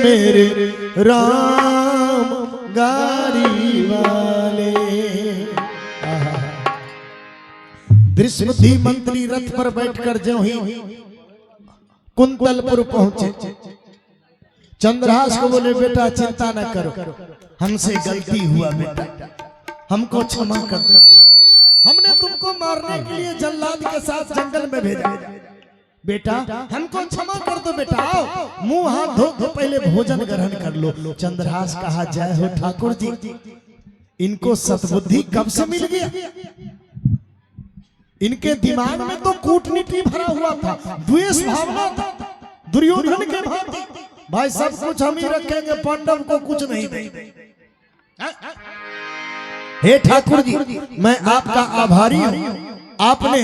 मेरे राम गाड़ी वाले। दृष्टि मंत्री रथ पर बैठकर ज्यों ही कुंतलपुर पहुंचे, चंद्रहास को बोले बेटा चिंता न करो, हमसे गलती हुआ बेटा, हमको क्षमा कर दो। हमने तुमको मारने के लिए जल्लाद के साथ जंगल में भेजा, बेटा हमको क्षमा कर दो बेटा, आओ मुंह हाथ धो के पहले भोजन ग्रहण कर लो। चंद्रहास कहा जय हो ठाकुर जी, इनको सतबुद्धि कब से मिल गया? इनके दिमाग में तो कूटनीति भरा हुआ था, द्वेष भावना था, दुर्योधन के भांति। भाई सब कुछ हम ही रखेंगे, पांडव को कुछ नहीं देंगे। हे ठाकुर जी मैं आपका आभारी हूं, आपने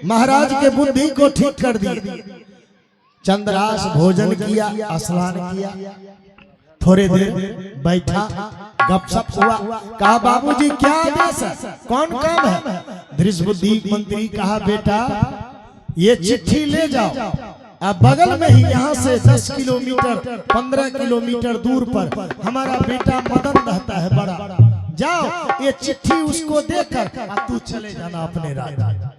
महाराज के बुद्धि को ठीक कर दिया। चंद्रहास भोजन किया, स्नान किया, थोड़े देर बैठा, गपशप हुआ। कहा बाबूजी क्या आदेश है, कौन काम है? दृष्टि मंत्री कहा बेटा ये चिट्ठी ले जाओ, अब बगल में ही यहाँ से 10 किलोमीटर 15 किलोमीटर दूर पर हमारा बेटा मदन रहता है बड़ा, जाओ ये चिट्ठी उसको देकर तू चले जाना अपने राजा।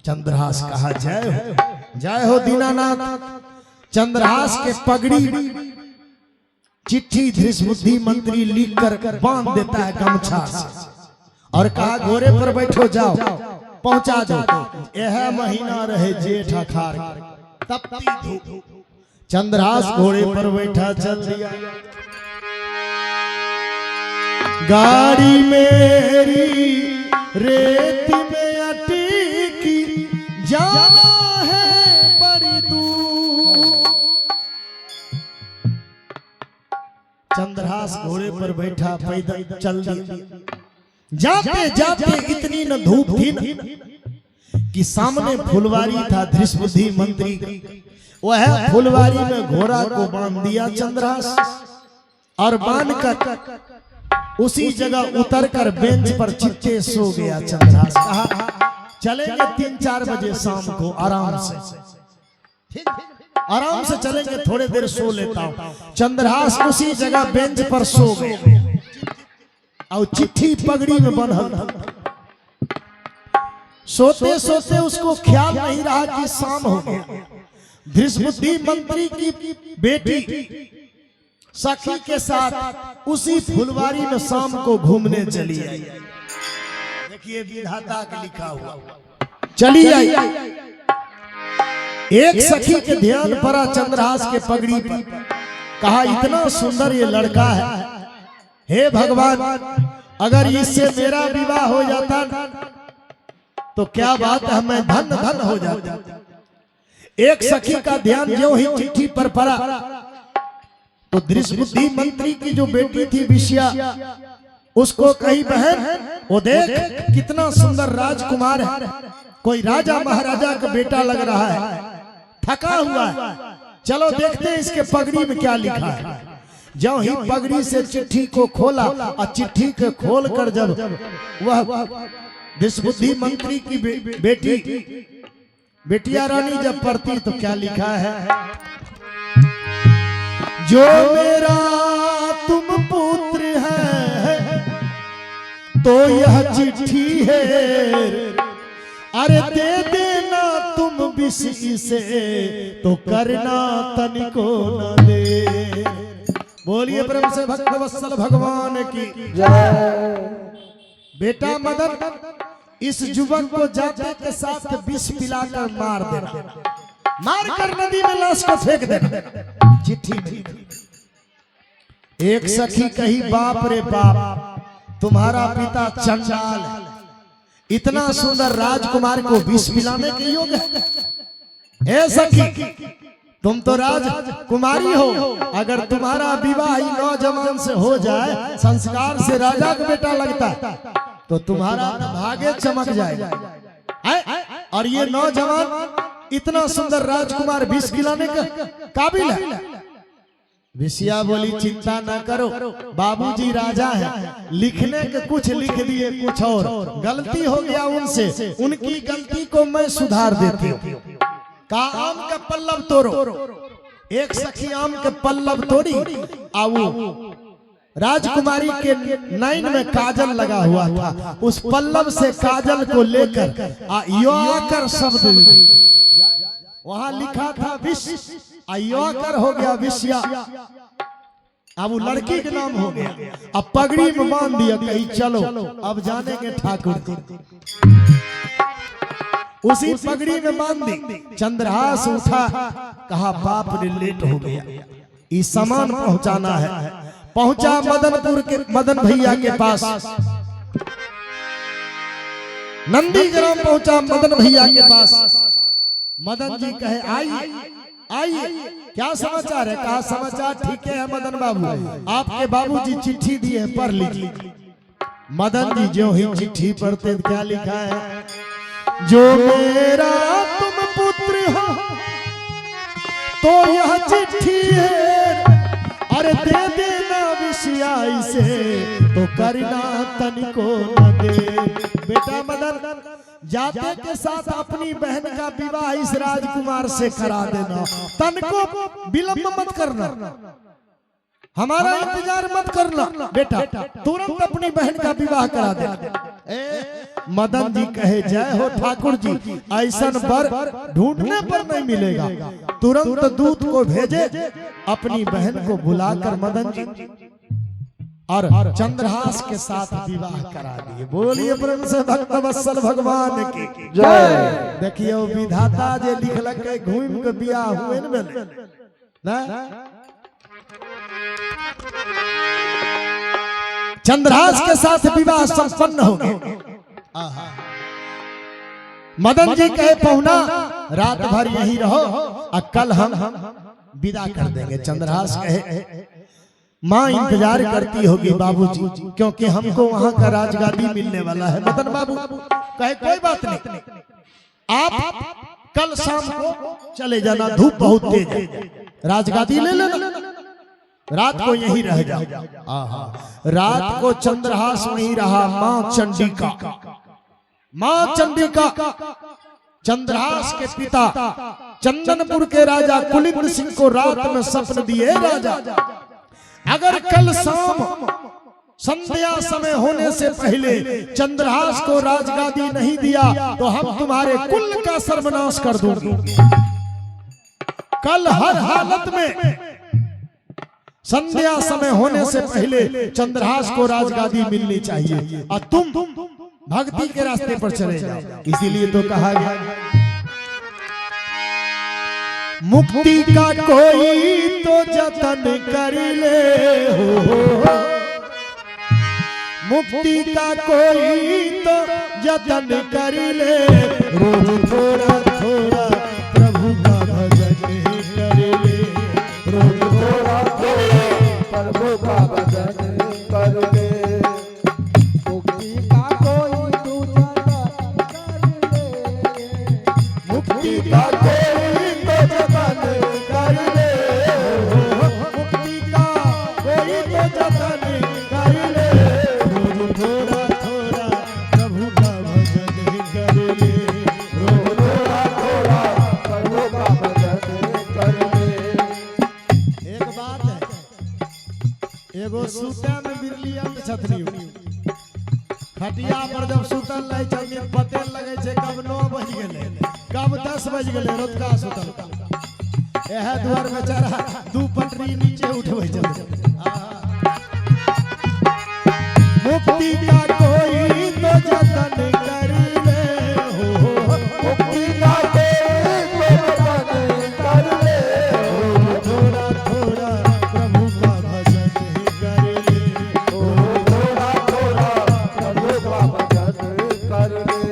चंद्रहास कहा जय हो दीनानाथ। चंद्रहास के पगड़ी चिट्ठी दृष्टि मंत्री लिख कर बांध देता है गमछा से और कहा घोड़े पर बैठो, जाओ पहुंचा दो, यह महीना रहे जेठ अखार तपती धूप। चंद्रहास घोड़े पर बैठा चल दिया, गाड़ी मेरी रेत में अटकी, जाना है बड़ी दूर। चंद्रहास घोड़े पर बैठा पैदल चल दिया। जाते जाते इतनी न धूप थी कि सामने फुलवारी था दृष्टि मंत्री, वह फुलवारी में घोड़ा को बांध दिया चंद्रहास, और बांध कर उसी जगह उतरकर बेंच पर चित्ते सो गया। चंद्रहास कहा चलेंगे 3-4 बजे शाम को, आराम से चलेंगे, थोड़े देर सो लेता हूं। चंद्रहास उसी जगह बेंच पर सो गए और चिट्ठी पगड़ी में बंधा। सोते सोते उसको ख्याल नहीं रहा कि शाम हो गया। दृष्टि मंत्री की बेटी सखी के साथ उसी फुलवारी में शाम को घूमने चली आई। देखिए विधाता का लिखा हुआ, चली आई। एक सखी के ध्यान पड़ा चंद्रहास के पगड़ी पर, कहा इतना सुंदर ये लड़का है, हे भगवान अगर इससे मेरा विवाह हो जाता तो क्या बात है, मैं धन धन हो जाता। एक सखी का ध्यान जो ही चिट्ठी पर पड़ा तो दृष्टि मंत्री की जो बेटी थी विषया, उसको कही बहन वो देख कितना सुंदर राजकुमार है, कोई राजा महाराजा का बेटा लग रहा है, थका हुआ है, चलो देखते हैं इसके पगड़ी में क्या लिखा है। जब ही पगड़ी से चिट्ठी को खोला और चिट्ठी को खोलकर जब वह दृष्टि मंत्री की बेटी बेटिया रानी जब पढ़ती तो क्या लिखा है, जो मेरा तुम पुत्र है तो यह चिट्ठी है, अरे दे देना तुम विषय से तो करना तनिको न दे। बोलिए प्रेम से भक्त वत्सल भगवान की जय। बेटा मदन इस युवक को जाते के साथ विष पिलाकर मार देना, मार कर नदी में लाश को फेंक देना। चिट्ठी में एक सखी कही बाप रे बाप तुम्हारा पिता चंडाल है, इतना सुंदर राजकुमार को विष पिलाने के योग्य है। ए सखी तुम तो राजकुमारी हो, अगर तुम्हारा विवाह नौजवान से हो जाए, संस्कार से राजा का बेटा लगता तो तुम्हारा भाग्य चमक जाएगा। और ये नौजवान इतना सुंदर राजकुमार विष खिलाने का काबिल है। विषया बोली चिंता न करो, बाबूजी राजा है, लिखने के कुछ लिख दिए कुछ और गलती हो गया उनसे, उनकी गलती को मैं सुधार देती हूँ। का आम का पल्लव तोड़ो, एक सखी आम के पल्लव तोड़ी आऊ राजकुमारी के नैन में काजल लगा हुआ था, उस पल्लव से काजल को लेकर आकर शब्द वहां लिखा था विष, आकर हो गया विषया। अब वो लड़की के नाम हो गया, अब पगड़ी में बांध दिया, कहीं चलो अब जानेंगे ठाकुर। उसी पगड़ी में बांध दी, चंद्रहास उठा, कहा बाप ने लेट हो गया, इस सामान पहुंचाना है। पहुंचा मदनपुर के मदन भैया के पास, नंदीग्राम पहुंचा मदन भैया के पास। मदन जी कहे आइए, क्या समाचार है? कहा समाचार ठीक है मदन बाबू, आपके बाबूजी चिट्ठी दिए, पढ़ लीजिए। मदन जी जो ही चिट्ठी पढ़ते क्या लिखा है, जो मेरा तुम पुत्र हो तो यह चिट्ठी है, अरे दे देना विषया इसे तो करना तनिको न दे। बेटा मदन, जाते के साथ अपनी बहन का विवाह इस राजकुमार से करा देना, तनिको विलंब मत करना, हमारा इंतजार मत करना बेटा, तुरंत अपनी बहन का विवाह करा देना। मदन जी कहे जय हो ठाकुर जी, ऐसा बर ढूंढने पर नहीं मिलेगा। तुरंत दूत को भेजे, अपनी बहन को बुलाकर मदन जी और चंद्रहास के साथ विवाह करा दिए। बोलिए प्रेम से भक्त वत्सल भगवान की जय। देखिए वो विधाता जे लिखलक के घूम के बियाह हुए ना, चंद्रहास के साथ विवाह संपन्न हो गया। मदन जी कहे पहुना रात भर यही रहो और कल हम विदा कर देंगे। चंद्रहास कहे माँ इंतजार करती होगी बाबूजी, क्योंकि हमको वहां का राजगादी मिलने वाला है। मदन बाबू कहे कोई बात नहीं, आप कल शाम को चले जाना, धूप बहुत तेज है, राजगादी ले लेना, रात को यहीं रह जाओ। रात को चंद्रहास वहीं रहा। माँ चंडिका चंद्रहास के पिता चंदनपुर के राजा कुलिंद सिंह को रात में सपन दिए, राजा अगर कल शाम संध्या समय होने से पहले चंद्रहास को राजगादी नहीं दिया तो हम तुम्हारे कुल का सर्वनाश कर दूंगी। कल हर हालत में संध्या समय होने से पहले चंद्रहास को राजगादी मिलनी चाहिए और तुम भक्ति के रास्ते पर चले जाओ। इसीलिए तो कहा गया मुक्ति का कोई तो जतन कर ले हो, मुक्ति का कोई तो जतन कर ले, रोज थोड़ा थोड़ा प्रभु का भजन कर ले, रोज थोड़ा थोड़ा प्रभु का भजन कर ले। मुक्ति का कोई तो जतन कर ले, मुक्ति का कोई तो जतन कर ले, मुक्ति का कोई तो जतन कर ले, रोज थोड़ा थोड़ा प्रभु का भजन कर ले, रोज थोड़ा थोड़ा प्रभु का भजन कर ले। एक बात है, एगो सूता में बिरली अंत छतरी खटिया पर जब सुतल नहीं चाहिए, पते लगे छे कब 9 बज गए कब 10 बज गए, रोतका सुतल यह द्वार बेचारा 2 पटरी नीचे उठवे चल। मुक्ति का कोई तो जतन कर ले हो, मुक्ति का कोई तो जतन कर ले, थोड़ा थोड़ा प्रभु का भजन कर ले, थोड़ा थोड़ा प्रभु का भजन कर ले।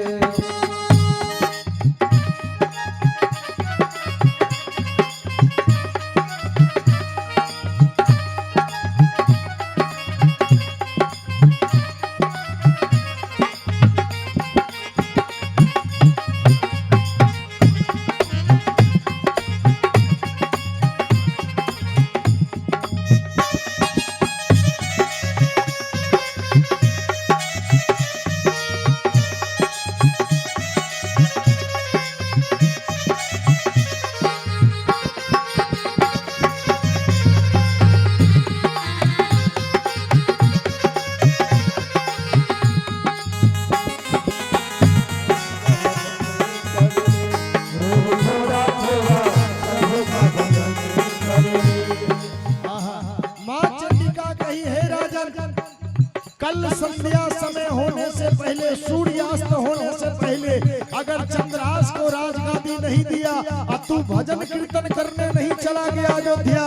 संध्या समय होने से पहले, सूर्यास्त होने से पहले अगर चंद्रहास को राजगादी नहीं दिया और तू भजन कीर्तन करने नहीं चला गया अयोध्या,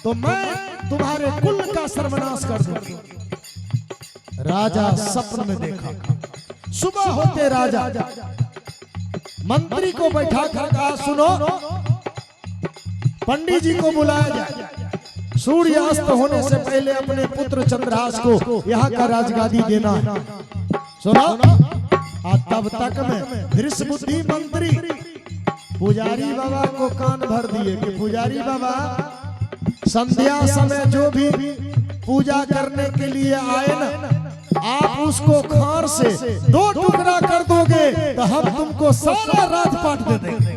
तो मैं तुम्हारे कुल का सर्वनाश कर दूंगा। राजा सपन में देखा, सुबह होते राजा मंत्री को बैठा कर कहा, सुनो पंडित जी को बुलाया जाए, सूर्यास्त होने से पहले अपने पुत्र चंद्रहास को यहाँ का राजगादी देना है। सुनो, तब तक में धृष्ट बुद्धि मंत्री पुजारी बाबा को कान भर दिए कि पुजारी बाबा संध्या समय जो भी पूजा करने के लिए आए ना, आप उसको खार से 2 टुकड़ा कर दोगे तो हम तुमको सारा राजपाट दे देंगे,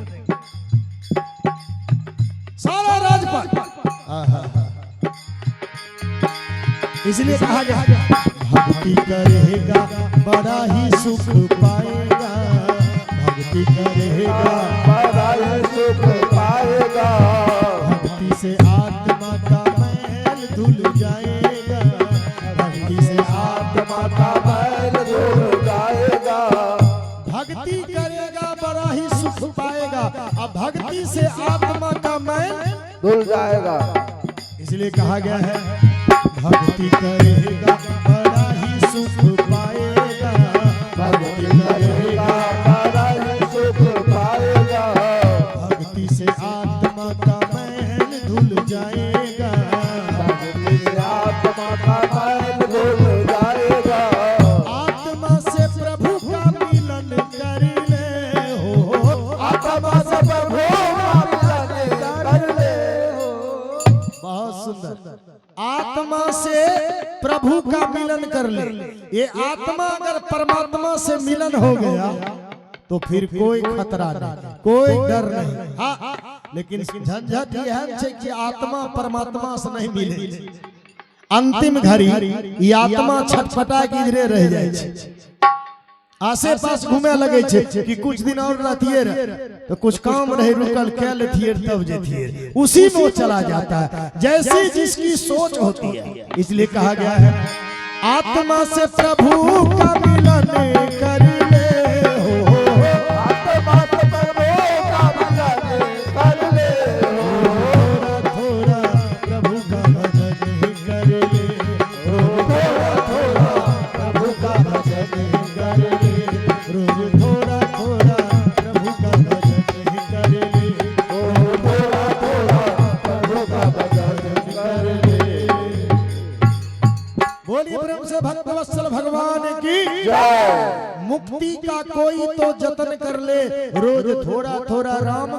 सारा राजपाट। इसलिए कहा गया भक्ति करेगा बड़ा ही सुख पाएगा, भक्ति करेगा बड़ा ही सुख पाएगा, भक्ति से आत्मा का मैल धुल जाएगा, भक्ति से आत्मा का मैल धुल जाएगा, भक्ति करेगा बड़ा ही सुख पाएगा, अब भक्ति से आत्मा का मैल धुल जाएगा। इसलिए कहा गया है भक्ति करेगा बड़ा ही सुख पाएगा, भक्ति करेगा बड़ा ही सुख पाएगा, भक्ति से आत्मा का मैल धुल जाएगा, भक्ति से आत्मा का मैल धुल जाएगा, आत्मा से प्रभु का मिलन कर ले हो, आत्मा से प्रभु का मिलन कर ले हो। बहुत सुंदर, आत्मा से प्रभु का मिलन कर ले। ये आत्मा अगर परमात्मा से मिलन हो गया तो फिर कोई खतरा नहीं, कोई डर नहीं। हाँ, लेकिन झंझट यह है कि आत्मा परमात्मा से नहीं मिले, अंतिम घड़ी ये आत्मा छटपटा के इधरे रह जाए, आसे पास घूमे लगे छे कि कुछ दिन और रहतिए तो कुछ काम रहे रुकल क्या लेतिए तब जेतिए, उसी में वो चला जाता है जैसी जिसकी सोच होती है। इसलिए कहा गया है आत्मा से प्रभु का मिलन कर ले हो, आत्मा से प्रभु का मिलन कर ले हो, थोड़ा प्रभु का भजन कर ले, थोड़ा थोड़ा प्रभु का भजन कर ले, रोज थोड़ा थोड़ा प्रभु का भजन कर ले, थोड़ा थोड़ा प्रभु का भजन कर ले। बोलिए प्रेम से भक्तवत्सल भगवान की जय। मुक्ति का कोई तो जतन कर ले, रोज थोड़ा थोड़ा राम